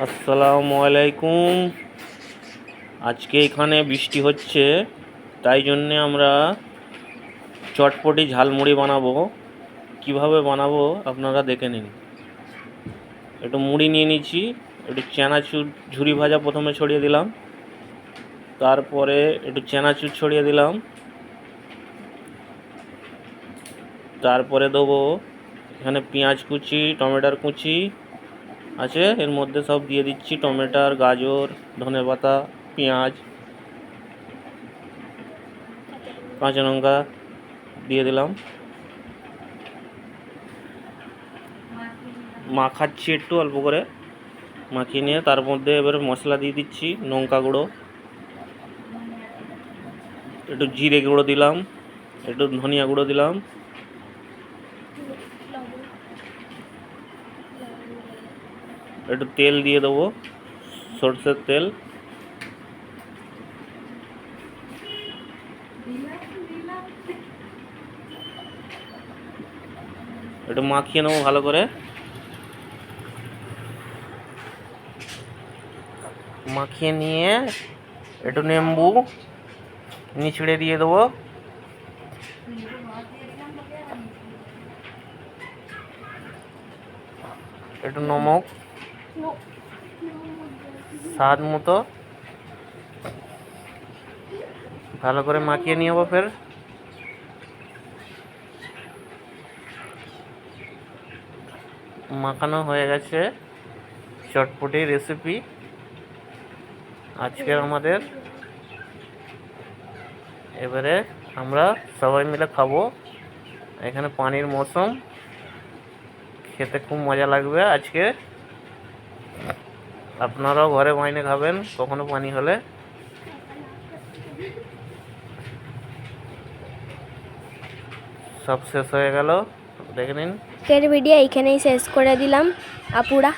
আসসালামু আলাইকুম। আজকে এখানে বৃষ্টি হচ্ছে, তাই জন্যে আমরা চটপটি ঝালমুড়ি বানাবো। কিভাবে বানাবো আপনারা দেখে নিন। একটু মুড়ি নিয়ে নিচ্ছি, একটু চানাচুর ঝুরি ভাজা প্রথমে ছড়িয়ে দিলাম, তারপরে একটু চানাচুর ছড়িয়ে দিলাম, তারপরে দেবো এখানে পেঁয়াজ কুচি, টমেটোর কুচি আছে, এর মধ্যে সব দিয়ে দিচ্ছি টমেটোর, গাজর, ধনেপাতা, পেঁয়াজ, কাঁচা লঙ্কা দিয়ে দিলাম। মাখাচ্ছি একটু অল্প করে, মাখিয়ে নিয়ে তার মধ্যে এবারে মশলা দিয়ে দিচ্ছি। লঙ্কা গুঁড়ো, একটু জিরে গুঁড়ো দিলাম, একটু ধনিয়া গুঁড়ো দিলাম, একটু তেল দিয়ে দেবো, সরষের তেল। একটু মাখিয়ে নেবো ভালো করে। মাখিয়ে নিয়ে একটু নেম্বু নিচড়ে দিয়ে দেবো, একটু নমক স্বাদ মতো, ভালো করে মাখিয়ে নিয়ে যাবো। ফের মাখানো হয়ে গেছে চটপটি রেসিপি আজকের আমাদের। এবারে আমরা সবাই মিলে খাবো। এখানে পানির মৌসুম, খেতে খুব মজা লাগবে আজকে। আপনারাও ঘরে বানিয়ে খাবেন কখনো পানি হলে। সব শেষ হয়ে গেল, দেখে নিন। ভিডিও এইখানেই শেষ করে দিলাম আপুরা।